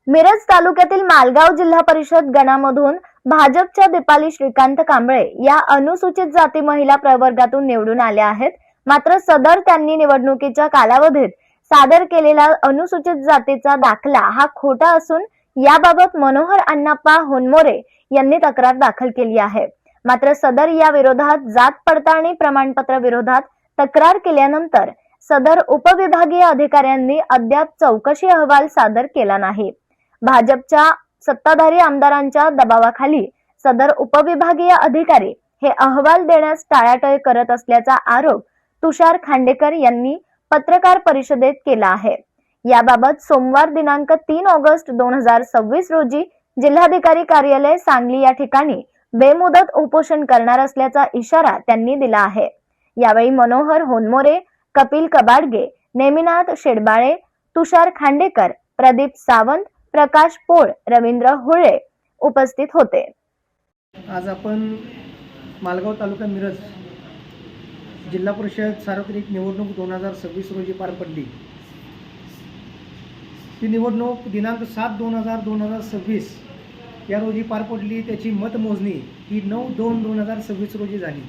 मिरज तालुक्यातील मालगाव जिल्हा परिषद गणामधून भाजपच्या दीपाली श्रीकांत कांबळे या अनुसूचित जाती महिला प्रवर्गातून निवडून आल्या आहेत। मात्र सदर त्यांनी निवडणुकीच्या कालावधीत सादर केलेला अनुसूचित जातीचा दाखला हा खोटा असून याबाबत मनोहर अण्णाप्पा होनमोरे यांनी तक्रार दाखल केली आहे। मात्र सदर या विरोधात जात पडताळणी प्रमाणपत्र विरोधात तक्रार केल्यानंतर सदर उपविभागीय अधिकाऱ्यांनी अद्याप चौकशी अहवाल सादर केला नाही। भाजपच्या सत्ताधारी आमदारांच्या दबावाखाली सदर उपविभागीय अधिकारी हे अहवाल देण्यास टाळाटाळ करत असल्याचा आरोप तुषार खांडेकर यांनी पत्रकार परिषदेत केला आहे। याबाबत सोमवार दिनांक 3 ऑगस्ट 2026 रोजी जिल्हाधिकारी कार्यालय सांगली या ठिकाणी बेमुदत उपोषण करणार असल्याचा इशारा त्यांनी दिला आहे। यावेळी मनोहर होनमोरे, कपिल कबाडगे, नेमिनाथ शेडबाळे, तुषार खांडेकर, प्रदीप सावंत, प्रकाश पोळ, रवींद्र हुळे उपस्थित होते। आज आपण मालगाव तालुका मिरज जिल्हा परिषद सार्वत्रिक निवडणूक 2026 रोजी पार पडली। ही निवडणूक दिनांक 7/2026 या रोजी पार पडली। त्याची मतमोजणी ही 9/2/2026 रोजी झाली।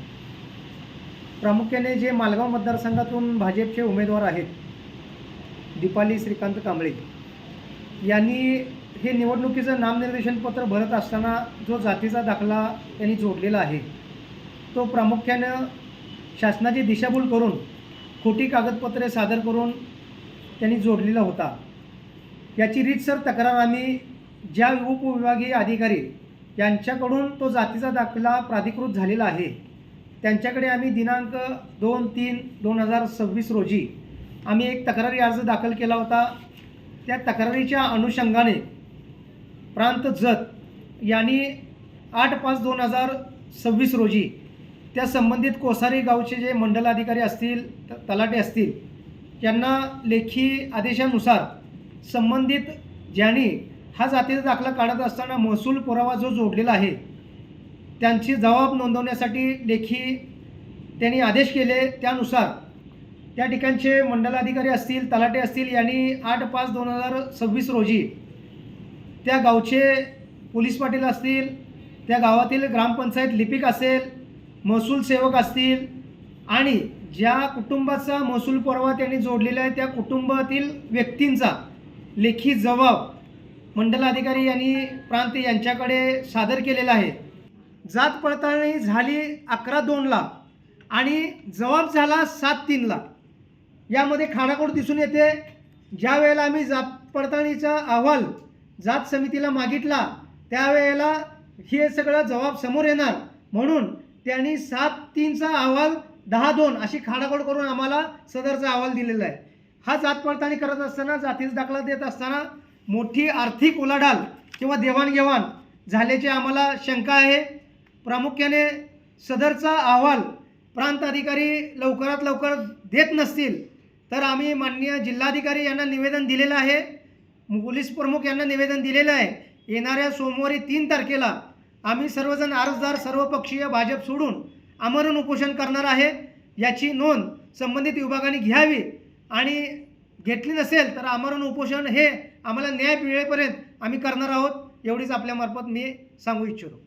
प्रामुख्याने जे मालगाव मतदारसंघातून भाजपचे उमेदवार आहेत दीपाली श्रीकांत कांबळे यांनी हे निवडणुकीचं नामनिर्देशन पत्र भरत असताना जो जातीचा दाखला त्यांनी जोडलेला आहे तो प्रामुख्यानं शासनाची दिशाभूल करून खोटी कागदपत्रे सादर करून त्यांनी जोडलेला होता। याची रीतसर तक्रार आम्ही ज्या उपविभागीय अधिकारी यांच्याकडून तो जातीचा दाखला प्राधिकृत झालेला आहे त्यांच्याकडे आम्ही दिनांक 2/3/2026 रोजी आम्ही एक तक्रारी अर्ज दाखल केला होता। त्या तक्रारीच्या अनुषंगाने प्रांत जत यांनी 8/5/2026 रोजी त्या संबंधित कोसारी गावचे जे मंडल अधिकारी असतील, तलाटे असतील, यांना लेखी आदेशानुसार संबंधित ज्यांनी हा जातीचा दाखला काढत असताना महसूल पुरावा जो जोडलेला आहे त्यांची जबाब नोंदवण्यासाठी लेखी त्यांनी आदेश केले। त्यानुसार त्या ठिकाणचे मंडलाधिकारी असतील, तलाटे असतील यांनी 8/5/2026 रोजी त्या गावचे पोलीस पाटील असतील, त्या गावातील ग्रामपंचायत लिपिक असेल, महसूल सेवक असतील आणि ज्या कुटुंबाचा महसूल पुरावा त्यांनी जोडलेला आहे त्या कुटुंबातील व्यक्तींचा लेखी जबाब मंडलाधिकारी यांनी प्रांत यांच्याकडे सादर केलेला आहे। जात पडताळणी झाली 11/2 आणि जबाब झाला 7/3 यामध्ये खाडाखोड दिसून येते। ज्या वेळेला आम्ही जात पडताळणीचा अहवाल जात समितीला मागितला त्यावेळेला हे सगळं जबाब समोर येणार म्हणून त्यांनी 7/3 अहवाल 10/2 अशी खाडाखोड करून आम्हाला सदरचा अहवाल दिलेला आहे। हा जात पडताळणी करत असताना, जातीचा दाखला देत असताना मोठी आर्थिक उलाढाल किंवा देवाणघेवाण झाल्याची आम्हाला शंका आहे। प्रामुख्याने सदरचा अहवाल प्रांत अधिकारी लवकरात लवकर देत नसतील तर आम्ही माननीय जिल्हाधिकारी यांना निवेदन दिलेलं आहे, पोलीस प्रमुख यांना निवेदन दिलेलं आहे। येणाऱ्या सोमवारी 3 तारखेला आम्ही सर्वजण अर्जदार सर्वपक्षीय भाजप सोडून आमरण उपोषण करणार आहे। याची नोंद संबंधित विभागाने घ्यावी आणि घेतली नसेल तर आमरण उपोषण हे आम्हाला न्याय मिळेपर्यंत आम्ही करणार आहोत, एवढीच आपल्यामार्फत मी सांगू इच्छितो।